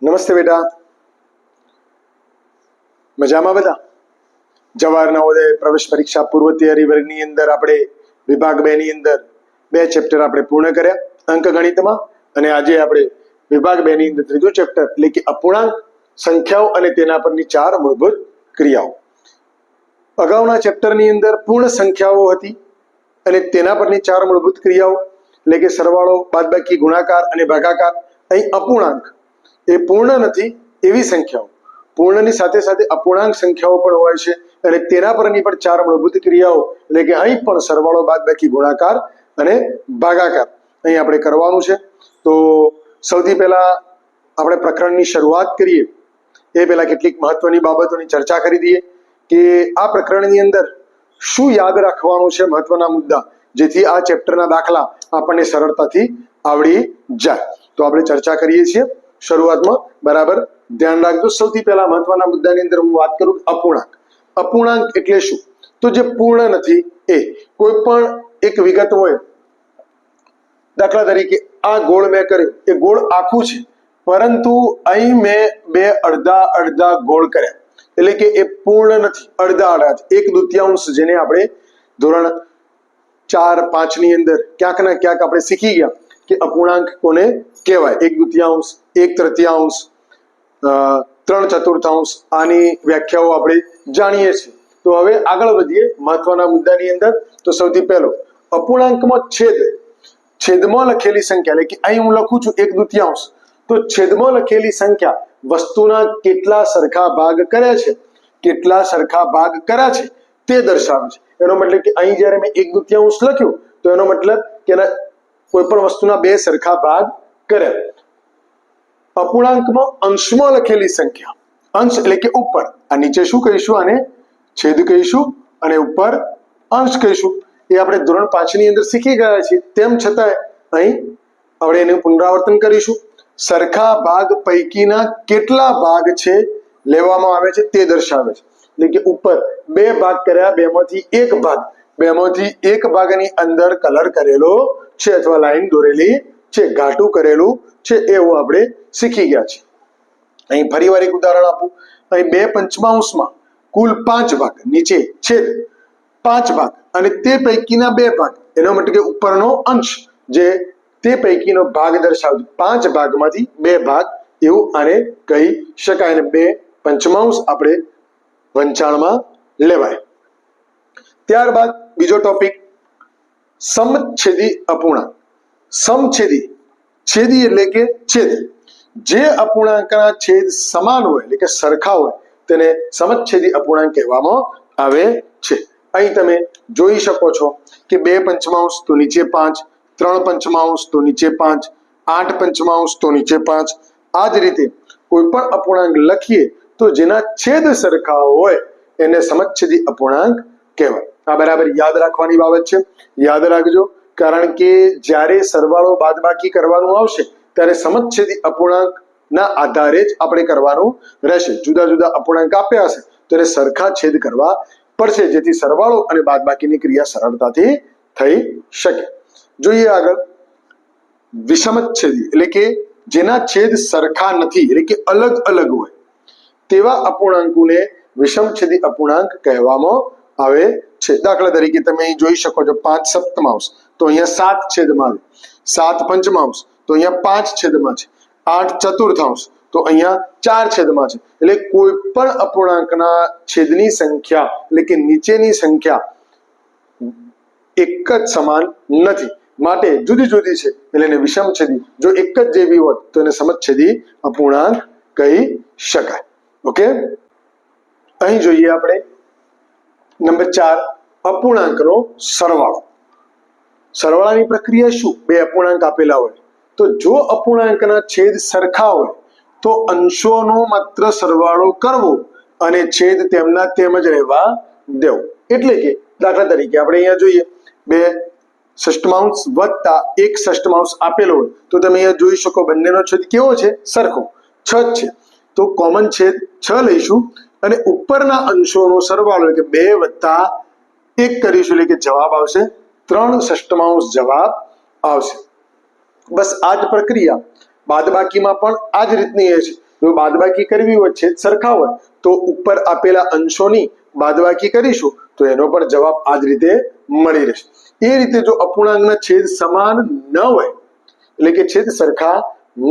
નમસ્તે બેટા, મજામાં બધા? જવાહર નવોદય પ્રવેશ પરીક્ષા પૂર્વ તૈયારી વર્ગની અંદર આપણે વિભાગ 2 ની અંદર 2 ચેપ્ટર આપણે પૂર્ણ કર્યા અંકગણિતમાં, અને આજે આપણે વિભાગ 2 ની અંદર ત્રીજું ચેપ્ટર એટલે કે અપૂર્ણાંક સંખ્યાઓ અને તેના પરની 4 મૂળભૂત ક્રિયાઓ. અગાઉના ચેપ્ટરની અંદર પૂર્ણ સંખ્યાઓ હતી અને તેના પરની 4 મૂળભૂત ક્રિયાઓ એટલે કે સરવાળો, બાદબાકી, ગુણાકાર અને ભાગાકાર. અહીં અપૂર્ણાંક એ પૂર્ણ નથી એવી સંખ્યાઓ, પૂર્ણની સાથે સાથે અપૂર્ણાંક સંખ્યાઓ પણ હોય છે અને તેના પરની પણ 4 મૂળભૂત ક્રિયાઓ એટલે કે અહીં પણ સરવાળો, બાદબાકી, ગુણાકાર અને ભાગાકાર અહીં આપણે કરવાનું છે. તો સૌથી પહેલા આપણે પ્રકરણની શરૂઆત કરીએ એ પહેલા કેટલીક મહત્વની બાબતોની ચર્ચા કરી દઈએ કે આ પ્રકરણની અંદર શું યાદ રાખવાનું છે, મહત્વના મુદ્દા, જેથી આ ચેપ્ટરના દાખલા આપણને સરળતાથી આવડી જાય. તો આપણે ચર્ચા કરીએ છીએ. શરૂઆતમાં બરાબર ધ્યાન રાખજો. સૌથી પહેલા મહત્વના મુદ્દાની અંદર હું વાત કરું અપૂર્ણાંક. અપૂર્ણાંક એટલે શું? તો જે પૂર્ણ નથી એ કોઈ પણ એક વિગત હોય, દાખલા તરીકે આ ગોળ મેં કર્યો, એ ગોળ આખું છે પરંતુ અહીં મેં 2 અડધા અડધા ગોળ કર્યા એટલે કે એ પૂર્ણ નથી, અડધા અડધા, 1/2, જેને આપણે ધોરણ 4, 5 ની અંદર ક્યાંક ના ક્યાંક આપણે શીખી ગયા કે અપૂર્ણાંક કોને કહેવાય. 1/2, 1/3, 3/4 આની વ્યાખ્યાઓ આપણે જાણીએ છીએ. તો હવે આગળ વધીએ મહત્વના મુદ્દાની અંદર. તો સૌથી પહેલો અપૂર્ણાંકમાં છેદમાં લખેલી સંખ્યા એટલે કે અહીં હું લખું છું 1/2, તો છેદમાં લખેલી સંખ્યા વસ્તુના કેટલા સરખા ભાગ કર્યા છે, કેટલા સરખા ભાગ કર્યા છે તે દર્શાવે છે. એનો મતલબ કે અહીં જ્યારે મેં 1/2 લખ્યું તો એનો મતલબ કે કોઈ પણ વસ્તુના 2 સરખા ભાગ કર્યા. અપૂર્ણાંકમાં અંશમાં લખેલી સંખ્યા, અંશ એટલે કે ઉપર, આ નીચે શું કહીશું? આને છેદ કહીશું અને ઉપર અંશ કહીશું. એ આપણે ધોરણ 5 ની અંદર શીખી ગયા છીએ. તેમ છતાં અહીં આપણે એનું પુનરાવર્તન કરીશું. સરખા ભાગ પૈકીના કેટલા ભાગ છે લેવામાં આવે છે તે દર્શાવે છે. એટલે કે ઉપર 2 ભાગ કર્યા, 2 માંથી 1 ભાગ, 2 માંથી 1 ભાગની અંદર કલર કરેલો છે અથવા લાઈન દોરેલી છે, ઘાટું કરેલું છે, એવું આપણે શીખી ગયા છે. અહીં ફરીવાર એક ઉદાહરણ આપું. અહીં 2/5 કુલ 5 ભાગ, નીચે છેદ 5 ભાગ અને તે પૈકીના 2 ભાગ, એનો મતલબ કે ઉપરનો અંશ જે તે પૈકીનો ભાગ દર્શાવે, 5 ભાગમાંથી 2 ભાગ, એવું આને કહી શકાય. અને 2/5 આપણે વંચાણમાં લેવાય. ત્યારબાદ બીજો ટોપિક સમછેદી અપૂર્ણાંક. સમછેદી, છેદી એટલે કે છેદ, જે અપૂર્ણાંકના છેદ સમાન હોય એટલે કે સરખા હોય તેને સમછેદી અપૂર્ણાંક કહેવામાં આવે છે. અહીં તમે જોઈ શકો છો કે 2/5 તો નીચે 5, 3/5 તો નીચે 5, 8/5 તો નીચે 5. આ જ રીતે કોઈ પણ અપૂર્ણાંક લખીએ તો જેના છેદ સરખા હોય એને સમછેદી અપૂર્ણાંક કહેવાય. આ બરાબર યાદ રાખવાની બાબત છે, યાદ રાખજો. કારણ કે જ્યારે સરવાળો બાદબાકી કરવાનું આવશે ત્યારે સમછેદી અપૂર્ણાંકના આધારે જ આપણે કરવાનું રહેશે. જુદા જુદા અપૂર્ણાંક આપ્યા હશે તો એને સરખા છેદ કરવા પડશે, જેથી સરવાળો અને બાદબાકીની ક્રિયા સરળતાથી થઈ શકે. જોઈએ આગળ વિષમછેદી એટલે કે જેના છેદ સરખા નથી એટલે કે અલગ અલગ હોય તેવા અપૂર્ણાંકોને વિષમછેદી અપૂર્ણાંક કહેવામાં આવે છે. દાખલા તરીકે તમે અહીં જોઈ શકો છો 5/7 તો અહીંયા 7 છેદમાં આવે, 7/5 તો અહીંયા 5 છેદમાં છે, 8/4 તો અહીંયા 4 છેદમાં છે. એટલે કોઈ પણ અપૂર્ણાંકના છેદની સંખ્યા એટલે કે નીચેની સંખ્યા એક જ સમાન નથી, માટે જુદી જુદી છે એટલે એને વિષમછેદી. જો એક જ જેવી હોત તો એને સમછેદી અપૂર્ણાંક કહી શકાય. ઓકે, અહીં જોઈએ આપણે નંબર 4 અપૂર્ણાંકનો સરવાળો. સરવાળાની પ્રક્રિયા શું? 2 અપૂર્ણાંક આપેલા હોય તો જો અપૂર્ણાંકના છેદ સરખા હોય તો અંશોનો માત્ર સરવાળો કરવો અને છેદ તેમના તેમ જ રહેવા દેવો. એટલે કે દાખલા તરીકે આપણે અહીંયા જોઈએ 2/6 વત્તા 1/6 આપેલો હોય તો તમે અહીંયા જોઈ શકો બંનેનો છેદ કેવો છે? સરખો, 6 છે. તો કોમન છેદ 6 લઈશું અને ઉપરના અંશોનો સરવાળો એટલે કે 2 વત્તા 1 કરીશું એટલે કે જવાબ આવશે 3/6 જવાબ આવશે. બસ આ જ પ્રક્રિયા બાદબાકીમાં પણ આ જ રીતની છે. જો બાદબાકી કરવી હોય, છેદ સરખા હોય, તો ઉપર આપેલા અંશોની બાદબાકી કરીશું તો એનો પણ જવાબ આ જ રીતે મળી રહેશે. એ રીતે જો અપૂર્ણાંકના છેદ સમાન ન હોય, એટલે કે છેદ સરખા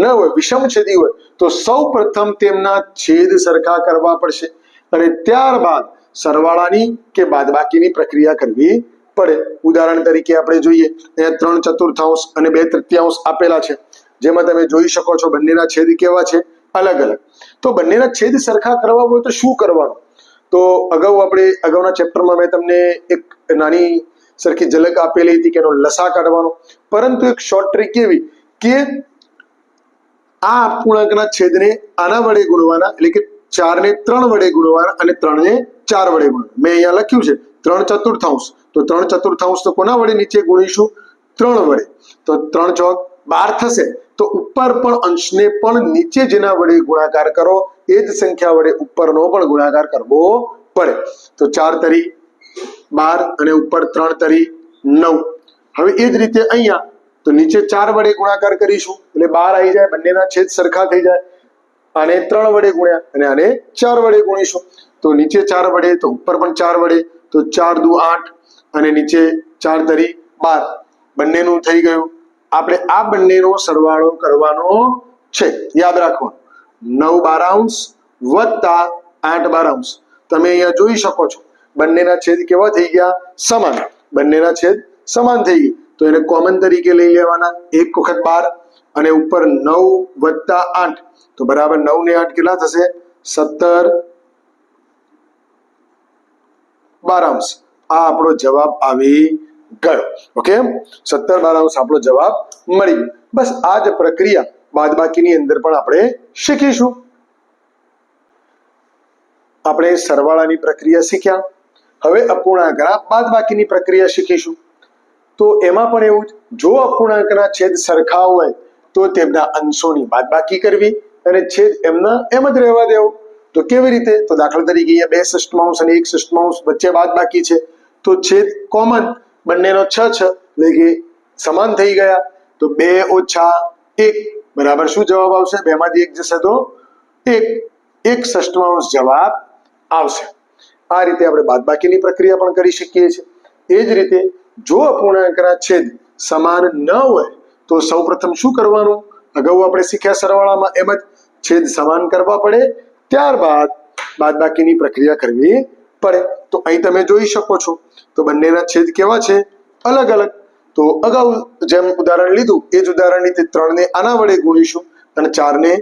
ન હોય, વિષમછેદી હોય, તો સૌ પ્રથમ તેમના છેદ સરખા કરવા પડશે અને ત્યારબાદ સરવાળાની કે બાદબાકીની પ્રક્રિયા કરવી પડે. ઉદાહરણ તરીકે આપણે જોઈએ, અહીંયા 3/4 અને 2/3 આપેલા છે, જેમાં તમે જોઈ શકો છો બંનેના છેદ કેવા છે, અલગ અલગ. તો બંનેના છેદ સરખા કરવા હોય તો શું કરવાનું? તો અગાઉના ચેપ્ટરમાં મેં તમને એક નાની સરખી ઝલક આપેલી હતી કે એનો લસા કાઢવાનો, પરંતુ એક શોર્ટ ટ્રીક એવી કે આ અપૂર્ણાંકના છેદને આના વડે ગુણવાના, એટલે કે 4 ને 3 વડે ગુણવાના અને 3 ને 4 વડે ગુણવાના. મેં અહીંયા લખ્યું છે 3/4, તો 3/4 તો કોના વડે નીચે ગુણીશું? 3 વડે. તો 3 ચોક 12 થશે. તો ઉપર પણ અંશને પણ નીચે જેના વડે ગુણાકાર કરો એ જ સંખ્યા વડે ઉપરનો પણ ગુણાકાર કરવો પડે. તો 4 તરી 12 અને ઉપર 3 તરી 9. હવે એ જ રીતે અહીંયા તો નીચે 4 વડે ગુણાકાર કરીશું એટલે 12 આવી જાય, બંનેના છેદ સરખા થઈ જાય. આને 3 વડે ગુણ્યા અને આને 4 વડે ગુણીશું તો નીચે 4 વડે તો ઉપર પણ 4 વડે, તો 4 દુ 8 અને નીચે 4 તરી 12. બંનેનું થઈ ગયું. આપણે આ બંનેનો સરવાળો કરવાનો છે, યાદ રાખવાનું. 9/12 વત્તા 8/12. તમે અહીંયા જોઈ શકો છો બંનેના છેદ કેવા થઈ ગયા? સમાન. બંનેના છેદ સમાન થઈ ગયા તો એને કોમન તરીકે લઈ લેવાના. 1 વખત 12 અને ઉપર 9 વત્તા 8 તો બરાબર 9 ને 8 કેટલા થશે? 17/12. આ આપણો જવાબ આવી ગયો. ઓકે, 17/12 આપણો જવાબ મળી ગયો. બસ આ જ પ્રક્રિયા બાદબાકીની અંદર પણ આપણે શીખીશું. આપણે સરવાળાની પ્રક્રિયા શીખ્યા, હવે અપૂર્ણાંકના બાદબાકીની પ્રક્રિયા શીખીશું. તો એમાં પણ એવું જ, જો અપૂર્ણાંકના છેદ સરખા હોય તો તેમના અંશોની બાદબાકી કરવી અને છેદ એમના એમ જ રહેવા દેવો. તો કેવી રીતે? તો દાખલા તરીકે અહીંયા 2 ષષ્ઠમાંશ અને 1 ષષ્ઠમાંશ વચ્ચે બાદબાકી છે, તો છેદ કોમન, બંનેનો 6 એટલે કે સમાન થઈ ગયા. તો 2 ઓછા 1 બરાબર શું જવાબ આવશે? 2 માંથી 1 જશે તો 1 ષષ્ઠમાંશ જવાબ આવશે. આ રીતે આપણે બાદબાકીની પ્રક્રિયા પણ કરી શકીએ છીએ. એ જ રીતે જો અપૂર્ણાંકના છેદ સમાન ન હોય તો સૌપ્રથમ શું કરવાનું? અગાઉ આપણે શીખ્યા સરવાળામાં એમ જ છેદ સમાન કરવા પડે, ત્યારબાદ બાદબાકીની પ્રક્રિયા કરવી પડે. તો અહીં તમે જોઈ શકો છો તો બંનેના છેદ કેવા છે? અલગ અલગ. તો અગાઉ જેમ ઉદાહરણ લીધું એ જ ઉદાહરણ રીતે 3 ને આના વડે ગુણીશું અને 4 ને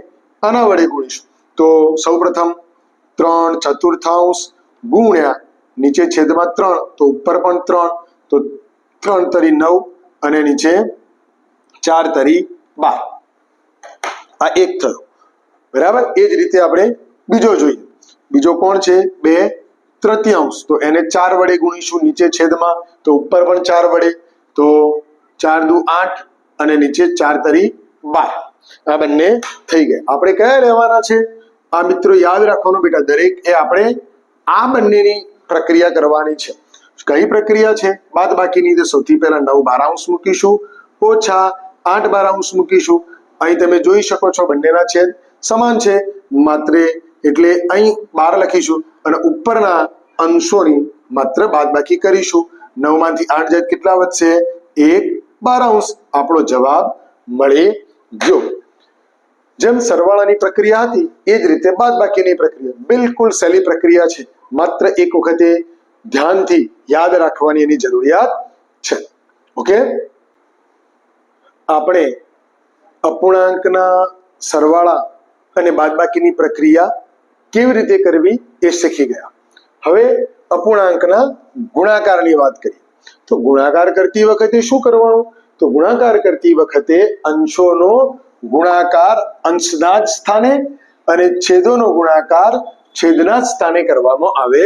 આના વડે ગુણીશું. તો સૌપ્રથમ 3/4 ગુણ્યા નીચે છેદમાં 3 તો ઉપર પણ 3, તો 3 તરી 9 અને નીચે 4 તરી 12. આ એક થયો, બરાબર. એ જ રીતે આપણે બીજો જોઈએ. બીજો કોણ છે? 2/3. તો એને 4 વડે ગુણીશું નીચે છેદમાં, તો ઉપર પણ 4 વડે, તો 4 દુ 8 અને નીચે 4 તરી 12. આ બંને થઈ ગયા. આપણે કયા લેવાના છે? આ મિત્રો યાદ રાખવાનું બેટા, દરેક એ આપણે આ બંનેની પ્રક્રિયા કરવાની છે. કઈ પ્રક્રિયા છે? બાદબાકીની. તો સૌથી પહેલા 9/12 મૂકીશું, ઓછા 8/12 મૂકીશું. અહીં તમે જોઈ શકો છો બંનેના છેદ સમાન છે, માત્ર એટલે અહીં 12 લખીશું અને ઉપરના અંશોની માત્ર બાદબાકી કરીશું. 9 માંથી 8 જાય કેટલા વધશે? 1/12. આપણો જવાબ મળી ગયો. જેમ સરવાળાની પ્રક્રિયા હતી એ જ રીતે બાદબાકીની પ્રક્રિયા બિલકુલ સહેલી પ્રક્રિયા છે. માત્ર એક વખતે ધ્યાનથી યાદ રાખવાની એની જરૂરિયાત છે. ઓકે, આપણે અપૂર્ણાંકના સરવાળા અને બાદબાકીની પ્રક્રિયા કેવી રીતે કરવી એ શીખી ગયા. હવે અપૂર્ણાંકના ગુણાકારની વાત કરીએ. તો ગુણાકાર કરતી વખતે શું કરવાનું? તો ગુણાકાર કરતી વખતે અંશોનો ગુણાકાર અંશના જ સ્થાને અને છેદોનો ગુણાકાર છેદના જ સ્થાને કરવામાં આવે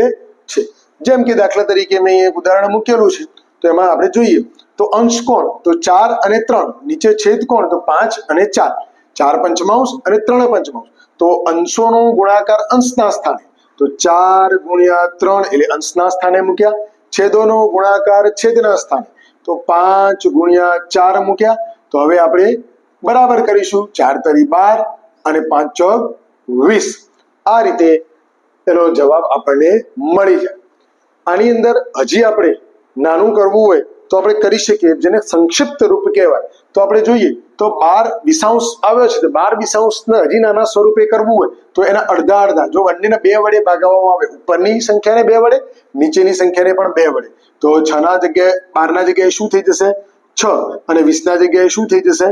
છે. જેમ કે દાખલા તરીકે મેં એક ઉદાહરણ મૂકેલું છે, તો એમાં આપણે જોઈએ તો અંશ કોણ? તો 4 અને 3. નીચે છેદ કોણ? તો 5 અને 4. 4 પંચમાંશ અને 3 પંચમાંશ. તો અંશોનો ગુણાકાર અંશના સ્થાને, તો 4 ગુણ્યા 3 એટલે અંશના સ્થાને મૂક્યા. છેદોનો ગુણાકાર છેદના સ્થાને, તો 5 ગુણ્યા 4 મૂક્યા. તો હવે આપણે બરાબર કરીશું. 4 તરી 12 અને 5 ચોક 20. આ રીતે એનો જવાબ આપણને મળી જાય. આની અંદર હજી આપણે નાનું કરવું હોય તો આપણે કરી શકીએ, જેને સંક્ષિપ્ત રૂપ કહેવાય. તો આપણે જોઈએ તો 12 વિષાંશ આવ્યો છે, તો 12 વિષાંશને હજી નાના સ્વરૂપે કરવું હોય તો એના અડધા અડધા, જો બંનેને 2 વડે ભાગવામાં આવે, ઉપરની સંખ્યાને 2 વડે, નીચેની સંખ્યાને પણ 2 વડે, તો 6 ના જગ્યાએ 12 ના જગ્યાએ શું થઈ જશે? 6, અને 20 ના જગ્યાએ શું થઈ જશે?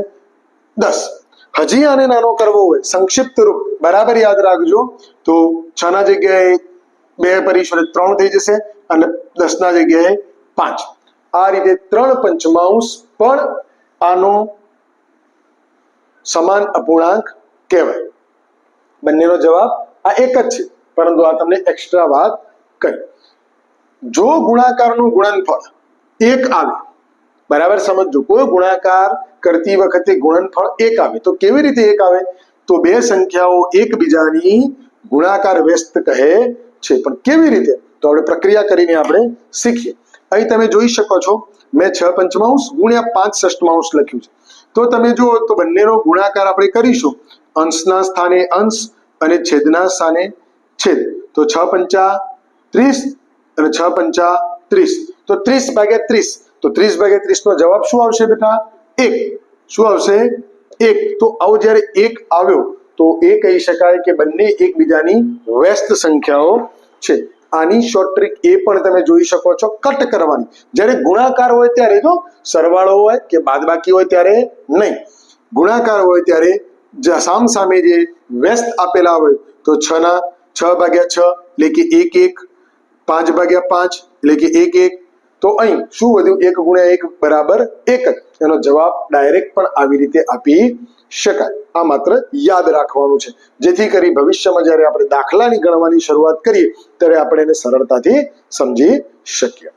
10. હજી આને નાનો કરવો હોય સંક્ષિપ્ત રૂપ, બરાબર યાદ રાખજો, તો 6 ના જગ્યાએ 2 કરીશું એટલે 3 થઈ જશે, અને 10 ના જગ્યાએ 5. આ રીતે 3 પંચમાંશ પણ આનો સમાન અપૂર્ણાંક કહેવાય. બંનેનો જવાબ આ એક જ છે, પરંતુ આ તમને એક્સ્ટ્રા વાત કરી. જો ગુણાકારનું ગુણનફળ 1 આવે, બરાબર સમજો, કોઈ ગુણાકાર કરતી વખતે ગુણનફળ 1 આવે તો કેવી રીતે 1 આવે? તો બે સંખ્યાઓ એકબીજાની ગુણાકાર વ્યસ્ત કહે છે. પણ કેવી રીતે? તો આપણે પ્રક્રિયા કરીને આપણે શીખીએ. અહીં તમે જોઈ શકો છો, મેં 6 પંચમાંશ ગુણ્યા 5 ષષ્ઠમાંશ લખ્યું છે. તો તમે જુઓ તો બંનેનો ગુણાકાર આપણે કરીશું, અંશના સ્થાને અંશ અને છેદના સ્થાને છેદ. તો 6 પંચા 30 અને 6 પંચા 30, તો 30 ભાગ્યા 30, તો 30 ભાગ્યા 30 નો જવાબ શું આવશે બેટા? 1. શું આવશે? 1. તો આવો જ્યારે 1 આવ્યો તો એ કહી શકાય કે બંને એકબીજાની વ્યસ્ત સંખ્યાઓ છે. આની શોર્ટ ટ્રીક એ પણ તમે જોઈ શકો છો, કટ કરવાની. જ્યારે ગુણાકાર હોય ત્યારે, જો સરવાળો હોય કે બાદબાકી હોય ત્યારે નહીં, ગુણાકાર હોય ત્યારે સામ સામે જે વ્યસ્ત આપેલા હોય તો 6 ના 6 ભાગ્યા 6 એટલે કે 1 1, 5 ભાગ્યા 5 એટલે કે 1 1. તો અહીં શું વધ્યું? 1 ગુણ્યા 1 બરાબર 1 જ. એનો જવાબ ડાયરેક્ટ પણ આવી રીતે આપી શકાય. આ માત્ર યાદ રાખવાનું છે, જેથી કરી ભવિષ્યમાં જ્યારે આપણે દાખલાની ગણવાની શરૂઆત કરીએ ત્યારે આપણે એને સરળતાથી સમજી શકીએ.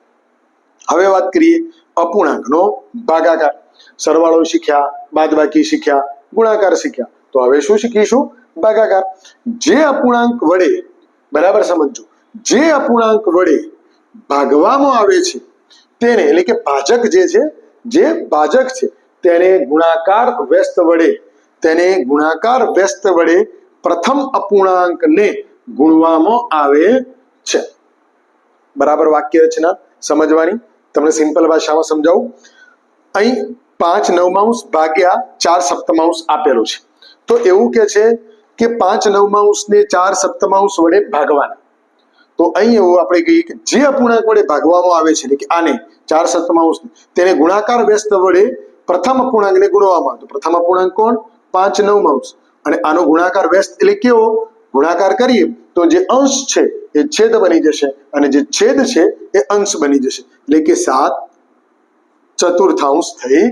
હવે વાત કરીએ અપૂર્ણાંકનો ભાગાકાર. સરવાળો શીખ્યા, બાદબાકી શીખ્યા, ગુણાકાર શીખ્યા, તો હવે શું શીખીશું? ભાગાકાર. જે અપૂર્ણાંક વડે, બરાબર સમજો, જે અપૂર્ણાંક વડે ભાગવામાં આવે છે તેને, એટલે કે ભાજક જે ભાજક છે તેને ગુણાકાર વ્યસ્ત વડે પ્રથમ અપૂર્ણાંકને ગુણવામાં આવે છે. બરાબર વાક્ય રચના સમજવાની. તમને સિમ્પલ ભાષામાં સમજાવું. અહીં 5 નવમાંશ ભાગ્યા 4 સપ્તમાંશ આપેલો છે. તો એવું કે છે કે 5 નવમાંશને 4 સપ્તમાંશ વડે ભાગવાના. તો અહીં એવું આપણે કહીએ કે જે અપૂર્ણાંક વડે ભાગવામાં આવે છે, એટલે કે આને 4 સપ્તમાંશ, તેને ગુણાકાર વ્યસ્ત વડે પ્રથમ અપૂર્ણાંકને ગુણવામાં આવે. તો પ્રથમ અપૂર્ણાંક કોણ? 5 નવમાંશ. અને આનો ગુણાકાર વ્યસ્ત એટલે કેવો? ગુણાકાર કરીએ તો જે અંશ છે એ છેદ બની જશે, અને જે છેદ છે એ અંશ બની જશે, એટલે કે 7/4 થઈ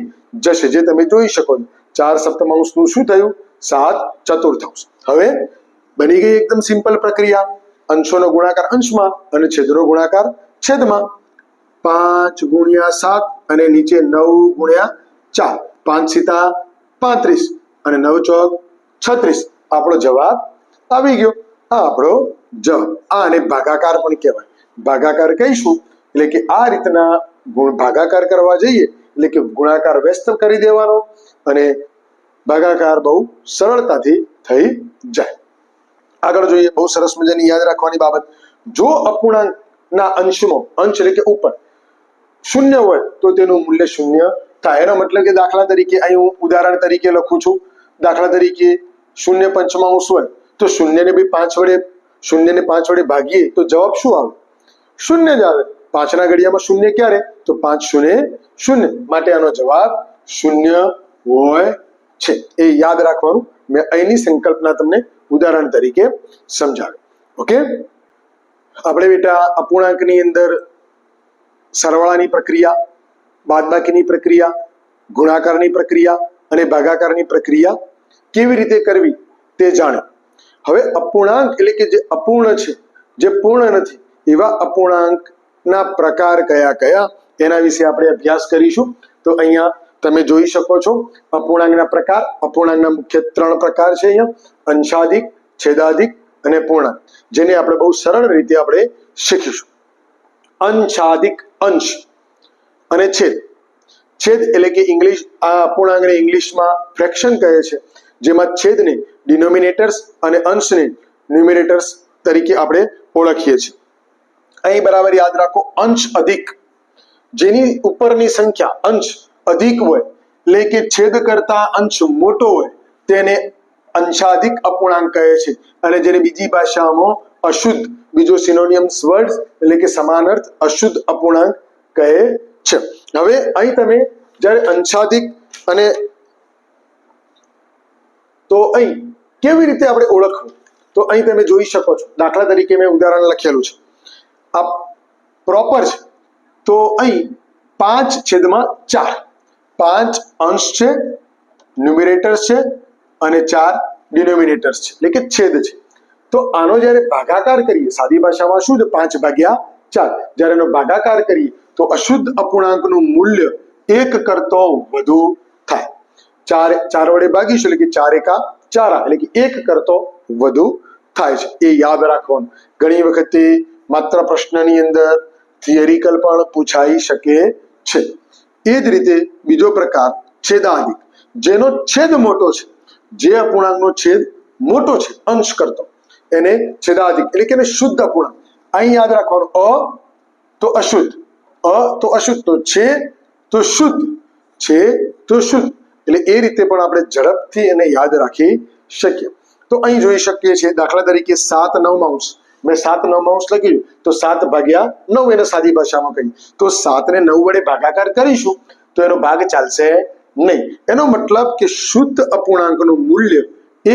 જશે. જે તમે જોઈ શકો છો, 4 સપ્તમાંશનું શું થયું? 7/4. હવે બની ગઈ એકદમ સિમ્પલ પ્રક્રિયા. અંશોનો ગુણાકાર અંશમાં અને છેદનો ગુણાકાર છેદમાં. 5 ગુણ્યા 7 અને નીચે 9 ગુણ્યા 4, 5 × 35 અને 9 ચોક 36. આપણો જવાબ આવી ગયો. આ આપણો જવાબ. આને ભાગાકાર પણ કહેવાય. ભાગાકાર કહીશું એટલે કે આ રીતના ભાગાકાર કરવા જઈએ એટલે કે ગુણાકાર વ્યસ્ત કરી દેવાનો અને ભાગાકાર બહુ સરળતાથી થઈ જાય. આગળ જોઈએ, બહુ સરસ મજાની યાદ રાખવાની બાબત. જો અપૂર્ણાંકના અંશમાં, અંશ એટલે કે ઉપર, 0 હોય તો તેનું મૂલ્ય 0 થાય. એનો મતલબ કે દાખલા તરીકે અહીં હું ઉદાહરણ તરીકે લખું છું. દાખલા તરીકે 0 પંચમાંશ હોય તો 0 ને 5 વડે ભાગીએ તો જવાબ શું આવે? 0 જ આવે. 5 ના ઘડિયામાં 0 ક્યારે? તો 5 0 0. માટે આનો જવાબ 0 હોય છે. એ યાદ રાખવાનું. મેં અહીંની સંકલ્પના તમને ઉદાહરણ તરીકે સમજાવ્યું. ઓકે. આપણે બેટા અપૂર્ણાંકની અંદર સરવાળાની પ્રક્રિયા, બાદબાકીની પ્રક્રિયા, ગુણાકારની પ્રક્રિયા અને ભાગાકારની પ્રક્રિયા કેવી રીતે કરવી તે જાણ્યું. હવે અપૂર્ણાંક એટલે કે જે અપૂર્ણ છે, જે પૂર્ણ નથી, એવા અપૂર્ણાંકના પ્રકાર કયા કયા એના વિશે આપણે અભ્યાસ કરીશું. તો અહીંયા તમે જોઈ શકો છો અપૂર્ણાંકના પ્રકાર. અપૂર્ણાંકના મુખ્ય 3 પ્રકાર છે અહીંયા: અંશાધિક, છેદાધિક અને પૂર્ણાંક, જેને આપણે બહુ સરળ રીતે આપણે શીખીશું. અંશાધિક, અંશ અને છેદ. છેદ એટલે કે આ અપૂર્ણાંકને ઇંગ્લિશમાં ફ્રેક્શન કહે છે, જેમાં છેદને ડિનોમિનેટર્સ અને અંશને ન્યુમિનેટર્સ તરીકે આપણે ઓળખીએ છીએ. અહીં બરાબર યાદ રાખો, અંશ અધિક, જેની ઉપરની સંખ્યા અંશ અધિક હોય એટલે કે છેદ કરતા અંશ મોટો હોય તેને અંશાધિક અપૂર્ણાંક કહે છે. અને જેને બીજી ભાષામાં અશુદ્ધ, બીજો સિનોનિયમ્સ વર્ડ એટલે કે સમાનાર્થ અશુદ્ધ અપૂર્ણાંક કહે છે. હવે અહીં તમે જ્યારે અંશાધિક અને તો અહીં કેવી રીતે આપણે ઓળખવું, તો અહીં તમે જોઈ શકો છો. દાખલા તરીકે મેં ઉદાહરણ લખેલું છે, આ પ્રોપર છે. તો અહીં 5/4, 5 અંશ છે, ન્યુમિનેટર્સ છે અને 4 ડિનોમિનેટર્સ છે એટલે કે છેદ છે. તો આનો જ્યારે ભાગાકાર કરીએ, સાદી ભાષામાં શું છે 5/4, જ્યારે એનો ભાગાકાર કરીએ તો અશુદ્ધ અપૂર્ણાંકનું મૂલ્ય 1 કરતો વધુ થાય. 4 વડે ભાગીશું એટલે કે 4 એકા 4 એટલે કે 1 કરતો વધુ થાય છે. એ યાદ રાખવાનું. ઘણી વખતે માત્ર પ્રશ્નની અંદર થિયરિકલ પણ પૂછાઈ શકે છે. એ જ રીતે બીજો પ્રકાર છેદાધિક, જેનો છેદ મોટો છે, જે અપૂર્ણાંકનો છેદ મોટો છે અંશ કરતો, એને છેદાધિક એટલે કે શુદ્ધ અપૂર્ણાંક. અહીં યાદ રાખવાનું, અ તો અશુદ્ધ, અ તો અશુદ્ધ, તો છે તો શુદ્ધ, છે તો શુદ્ધ. એટલે એ રીતે પણ આપણે ઝડપથી એને યાદ રાખી શકીએ. તો અહીં જોઈ શકીએ છીએ દાખલા તરીકે 7/9, મેં 7/9 લખ્યું તો 7/9 એને સાદી ભાષામાં કહીએ તો 7 ને 9 વડે ભાગાકાર કરીશું તો એનો ભાગ ચાલશે નહીં. એનો મતલબ કે શુદ્ધ અપૂર્ણાંકનું મૂલ્ય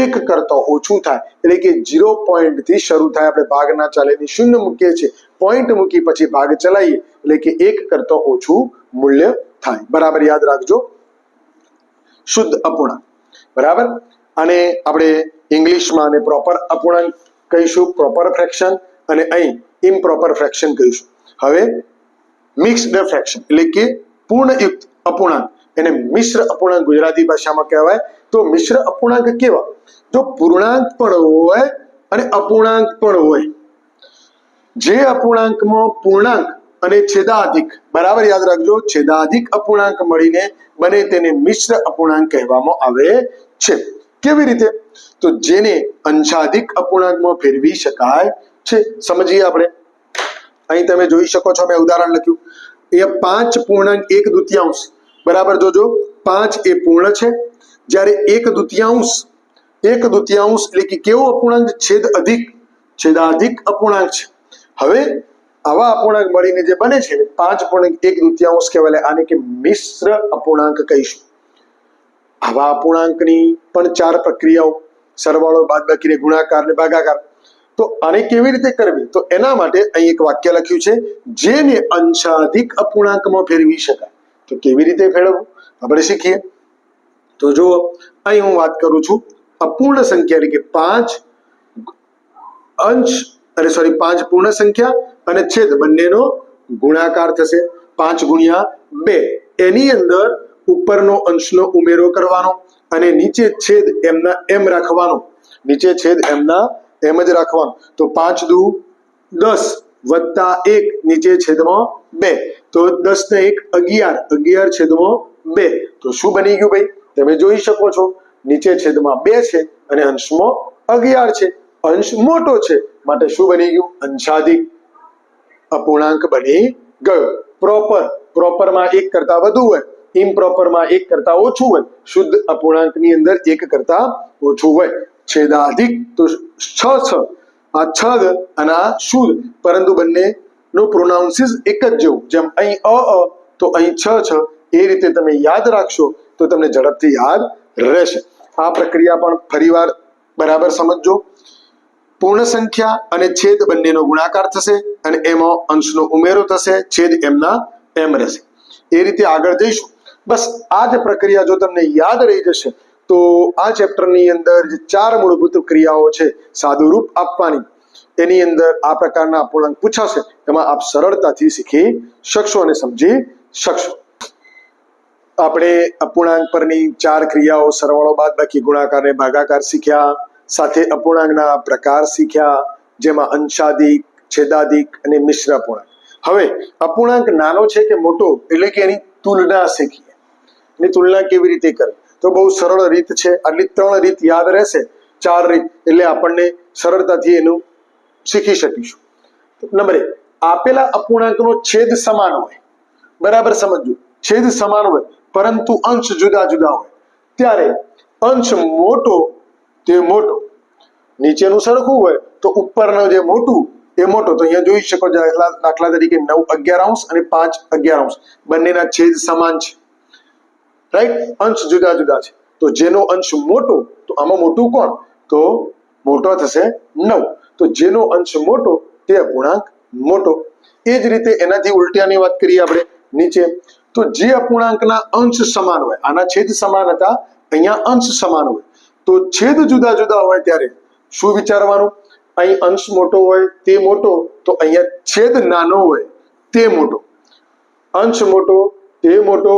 1 કરતો ઓછું થાય એટલે કે 0 પોઈન્ટથી શરૂ થાય. આપણે ભાગ ના ચાલે ની શૂન્ય મૂકીએ છીએ, પોઈન્ટ મૂકી પછી ભાગ ચલાવીએ એટલે કે 1 કરતો ઓછું મૂલ્ય થાય. બરાબર યાદ રાખજો, શુદ્ધ અપૂર્ણાંક. બરાબર. અને આપણે ઇંગ્લિશમાં આને પ્રોપર અપૂર્ણાંક કહીશું, પ્રોપર ફ્રેક્શન, અને અહીં ઇમ્પ્રોપર ફ્રેક્શન કહીશું. હવે મિક્સ્ડ ફ્રેક્શન એટલે કે પૂર્ણયુક્ત અપૂર્ણાંક, એને મિશ્ર અપૂર્ણાંક ગુજરાતી ભાષામાં કહેવાય. તો મિશ્ર અપૂર્ણાંક કેવા? જો પૂર્ણાંક પણ હોય અને અપૂર્ણાંક પણ હોય. જે અપૂર્ણાંકમાં પૂર્ણાંક અને છેદાધિક, બરાબર યાદ રાખજો, છેદાધિક અપૂર્ણાંક મળીને બને તેને મિશ્ર અપૂર્ણાંક કહેવામાં આવે છે. કેવી રીતે? તો જેને અંશાધિક અપૂર્ણાંકમાં ફેરવી શકાય છે. સમજીએ આપણે. અહીં તમે જોઈ શકો છો, મેં ઉદાહરણ લખ્યું, એ 5.1/2, બરાબર. જોજો, 5 એ પૂર્ણ છે, જ્યારે 1/2 એટલે કે કેવો અપૂર્ણાંક? છેદ અધિક, છેદાધિક અપૂર્ણાંક છે. હવે આવા અપૂર્ણાંક મળીને જે બને છે 5.1/2 કહેવાય. આને કે મિશ્ર અપૂર્ણાંક કહીશું. આવા અપૂર્ણાંકની પણ 4 પ્રક્રિયાઓ, સરવાળો, બાદબાકી, ગુણાકાર ને ભાગાકાર. તો આને કેવી રીતે કરવી? તો એના માટે અહીં એક વાક્ય લખ્યું છે, જેને અંશાધિક અપૂર્ણાંકમાં ફેરવી શકાય. તો કેવી રીતે ફેરવવું આપણે શીખીએ. તો જુઓ, અહીં હું વાત કરું છું અપૂર્ણ સંખ્યા એટલે કે 5 પૂર્ણ સંખ્યા અને છેદ બંનેનો ગુણાકાર થશે. 5 × 2, એની અંદર ઉપરનો અંશનો ઉમેરો કરવાનો અને નીચે છેદ એમના એમ રાખવાનો, નીચે છેદ એમના એમ જ રાખવાનો. તો 5×2 = 10 વત્તા 1 નીચે છેદમાં 2, તો 10 ને 1 11, 11/2. તો શું બની ગયું ભાઈ? તમે જોઈ શકો છો, નીચે છેદમાં 2 છે અને અંશમાં 11 છે. અંશ મોટો છે માટે શું બની ગયું? અંશાધિક અપૂર્ણાંક બની ગયો. પ્રોપરમાં 1 કરતા વધુ હોય, ઇમ્પ્રોપરમાં 1 કરતા ઓછું હોય, શુદ્ધ અપૂર્ણાંકની અંદર 1 કરતા ઓછું હોય. છેદાધિક તો 6 આ છદ અને આ શુદ્ધ, પરંતુ બંનેનું પ્રોનાઉન્સિસ એક જ જેવું. જેમ અહીં અ તો અહીં 6 એ રીતે તમે યાદ રાખશો તો તમને ઝડપથી યાદ રહેશે. આ પ્રક્રિયા પણ ફરીવાર બરાબર સમજજો. પૂર્ણ સંખ્યા અને છેદ બંનેનો ગુણાકાર થશે અને એમાં અંશનો ઉમેરો થશે, છેદ એમના એમ રહેશે. એ રીતે આગળ જઈશું. બસ આ જ પ્રક્રિયા જો તમને યાદ રહી જશે તો આ ચેપ્ટરની અંદર જે 4 મૂળભૂત ક્રિયાઓ છે સાદું રૂપ આપવાની, એની અંદર આ પ્રકારના અપૂર્ણાંક પૂછાશે, એમાં આપ સરળતાથી શીખી શકશો અને સમજી શકશો. આપણે અપૂર્ણાંક પરની 4 ક્રિયાઓ, સરવાળો, બાદબાકી, ગુણાકાર અને ભાગાકાર શીખ્યા. સાથે અપૂર્ણાંકના પ્રકાર શીખ્યા, જેમાં અંશાધિક, છેદાધિક અને મિશ્ર અપૂર્ણાંક. હવે અપૂર્ણાંક નાનો છે કે મોટો એટલે કે એની તુલના શીખીએ. એની તુલના કેવી રીતે કરવી? તો બહુ સરળ રીત છે. આટલી 3 રીત યાદ રહેશે 4 રહી, એટલે આપણને સરળતાથી એનું શીખી શકીશું. નંબર 1, આપેલા અપૂર્ણાંકનો છેદ સમાન હોય, બરાબર સમજજો, છેદ સમાન હોય પરંતુ અંશ જુદા જુદા હોય ત્યારે અંશ મોટો તે મોટો, નીચેનું સરખું હોય તો ઉપરનો જે મોટું એ મોટો. તો અહીંયા જોઈ શકો છો દાખલા તરીકે 9/11 અને 5/11 બંનેના છેદ સમાન છે, રાઈટ, અંશ જુદા જુદા છે. તો જેનો અંશ મોટો, તો આમાં મોટું કોણ, તો મોટો થશે 9, તો જેનો અંશ મોટો તે અપૂર્ણાંક મોટો. એ જ રીતે એનાથી ઉલટાની વાત કરીએ આપણે નીચે, તો જે અપૂર્ણાંકના અંશ સમાન હોય, આના છેદ સમાન હતા, અહીંયા અંશ સમાન હોય, તો છેદ જુદા જુદા હોય ત્યારે શું વિચારવાનું, અહીં અંશ મોટો હોય તે મોટો, તો અહીંયા છેદ નાનો હોય તે મોટો, અંશ મોટો તે મોટો,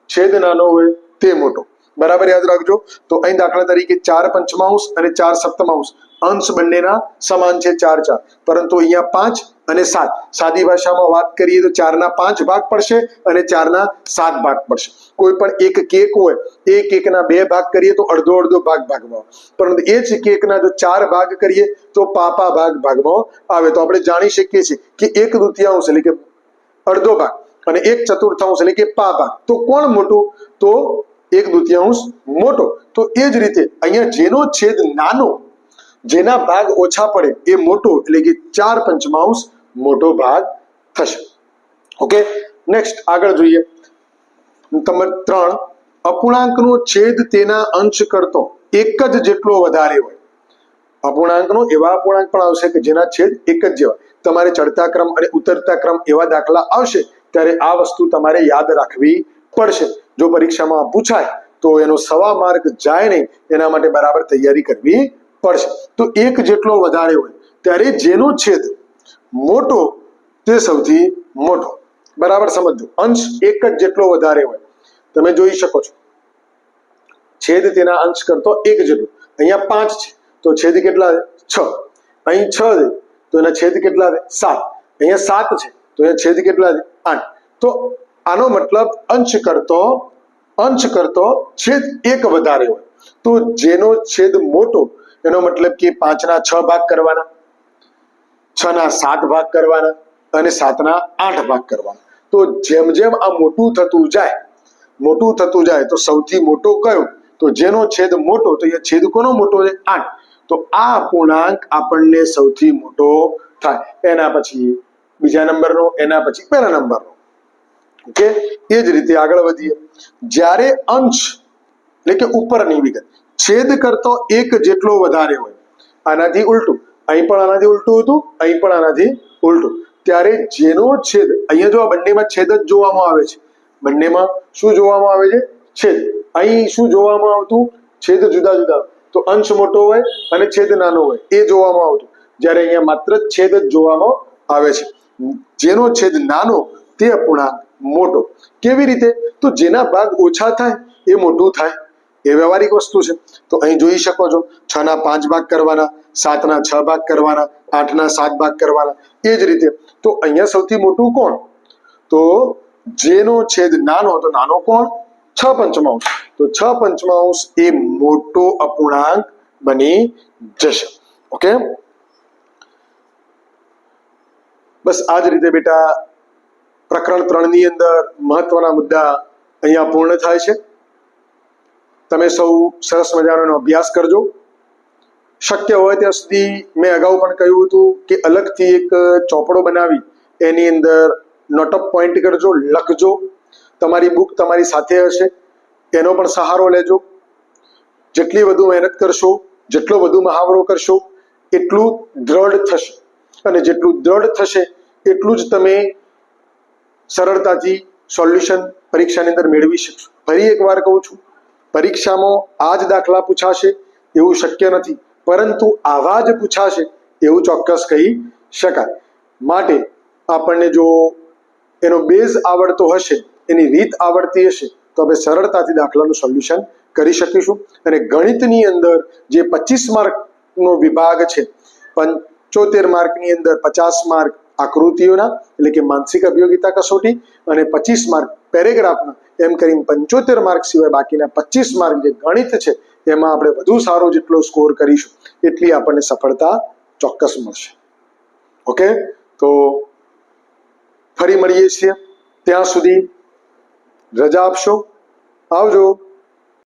છેદ નાનો હોય તે મોટો, બરાબર યાદ રાખજો. તો અહીં દાખલા તરીકે 4/5 અને 4/7 અંશ બંનેના સમાન છે 4, પરંતુ અહીંયા 5 અને 7, સાદી ભાષામાં વાત કરીએ તો 4ના 5 ભાગ પડશે અને 4ના 7 ભાગ પડશે. કોઈ પણ એક કેક હોય, એ કેકના 2 ભાગ કરીએ તો અડધો અડધો ભાગ ભાગમાં, પરંતુ એ જ કેકના જો 4 ભાગ કરીએ તો પાપા ભાગમાં આવે. તો આપણે જાણી શકીએ છીએ કે 1/2 એટલે કે અડધો ભાગ અને 1/4 એટલે કે પા ભાગ, તો કોણ મોટું, તો 1/2 મોટો. તો એ જ રીતે અહીંયા જેનો છેદ નાનો, જેના ભાગ ઓછા પડે એ મોટો, એટલે કે 4/5 મોટો ભાગ થશે. ઓકે, નેક્સ્ટ આગળ જોઈએ. નંબર 3, અપૂર્ણાંકનો છેદ તેના અંશ કરતો એક જ જેટલો વધારે હોય. અપૂર્ણાંકનો એવા અપૂર્ણાંક પણ આવશે કે જેના છેદ એક જ જેવા. તમારે ચડતા ક્રમ અને ઉતરતા ક્રમ એવા દાખલા આવશે ત્યારે આ વસ્તુ તમારે યાદ રાખવી પડશે. જો પરીક્ષામાં પૂછાય તો એનો 1.5 માર્ક જાય નહીં, એના માટે બરાબર તૈયારી કરવી પડશે. તો એક જેટલો વધારે હોય ત્યારે જેનો છેદ મોટો તે સૌથી મોટો, બરાબર સમજો. અંશ એક જ જેટલો વધારે હોય, તમે જોઈ શકો છો છેદ તેના અંશ કરતો એક જેટલો. અહીંયા 5 છે તો છેદ કેટલા છે, 6. અહીં 6 છે તો એના છેદ કેટલા છે, 7. અહીંયા 7 છે તો એના છેદ કેટલા છે, 8. તો આનો મતલબ અંશ કરતો છેદ એક વધારે હોય, તો જેનો છેદ મોટો, એનો મતલબ કે 5ના 6 ભાગ કરવાના, 6ના 7 ભાગ કરવાના અને 7ના 8 ભાગ કરવાના. તો જેમ જેમ આ મોટું થતું જાય તો સૌથી મોટો કયો, તો જેનો છેદ મોટો, તો એ છેદ કોનો મોટો છે, 8. તો આ અપૂર્ણાંક આપણને સૌથી મોટો થાય. એના પછી બીજા નંબરનો, એના પછી પહેલા નંબરનો. ઓકે, એ જ રીતે આગળ વધીએ. જ્યારે અંશ એટલે કે ઉપરની વિગત છેદ કરતો એક જેટલો વધારે હોય, આનાથી ઉલટું, અહીં પણ આનાથી ઉલટું હતું, અહીં પણ આનાથી ઉલટું, ત્યારે જેનો છેદ, અહીંયા જો આ બંનેમાં છેદ જ જોવામાં આવે છે, બંનેમાં શું જોવામાં આવે છે, છેદ. અહીં શું જોવામાં આવતું, છેદ જુદા જુદા, તો અંશ મોટો હોય અને છેદ નાનો હોય એ જોવામાં આવતું, જ્યારે અહીંયા માત્ર છેદ જ જોવામાં આવે છે. જેનો છેદ નાનો તે અપૂર્ણાંક મોટો. કેવી રીતે, તો જેના ભાગ ઓછા થાય એ મોટું થાય, એ વ્યવહારિક વસ્તુ છે. તો અહીં જોઈ શકો છો 6ના 5 ભાગ કરવાના, 7ના 6 ભાગ કરવાના, 8ના 7 ભાગ કરવાના. એ જ રીતે તો અહીંયા સૌથી મોટું કોણ, તો જેનો છેદ નાનો, તો નાનો કોણ, 6/5. તો 6/5 એ મોટો અપૂર્ણાંક બની જશે. ઓકે, બસ આ જ રીતે બેટા પ્રકરણ 3 ની અંદર મહત્વના મુદ્દા અહીંયા પૂર્ણ થાય છે. તમે સૌ સરસ મજાનો અભ્યાસ કરજો. શક્ય હોય ત્યાં સુધી મેં અગાઉ પણ કહ્યું હતું કે અલગથી એક ચોપડો બનાવી એની અંદર નોટ ઓફ પોઈન્ટ કરજો, લખજો. તમારી બુક તમારી સાથે હશે, એનો પણ સહારો લેજો. જેટલી વધુ મહેનત કરશો, જેટલો વધુ મહાવરો કરશો એટલું દ્રઢ થશે, અને જેટલું દ્રઢ થશે એટલું જ તમે સરળતાથી સોલ્યુશન પરીક્ષાની અંદર મેળવી શકશો. ફરી એકવાર કહું છું, પરીક્ષામાં આ જ દાખલા પૂછાશે એવું શક્ય નથી, પરંતુ આવા જ પૂછાશે એવું ચોક્કસ કહી શકાય. માટે આપણને જો એનો બેઝ આવડતો હશે, એની રીત આવડતી હશે, તો આપણે સરળતાથી દાખલાનું સોલ્યુશન કરી શકીશું. અને ગણિતની અંદર જે 25 માર્કનો વિભાગ છે, 75 માર્કની અંદર 50 માર્ક આકૃતિઓના એટલે કે માનસિક અભિયોગિતા કસોટી અને 25 માર્ક પેરેગ્રાફના, એમ કરીને 75 માર્ક સિવાય બાકીના 25 માર્ક જે ગણિત છે એમાં આપણે વધુ સારો જેટલો સ્કોર કરીશું એટલી આપણને સફળતા ચોક્કસ મળશે. ઓકે, તો ફરી મળીએ છીએ, ત્યાં સુધી રજા આપશો. આવજો.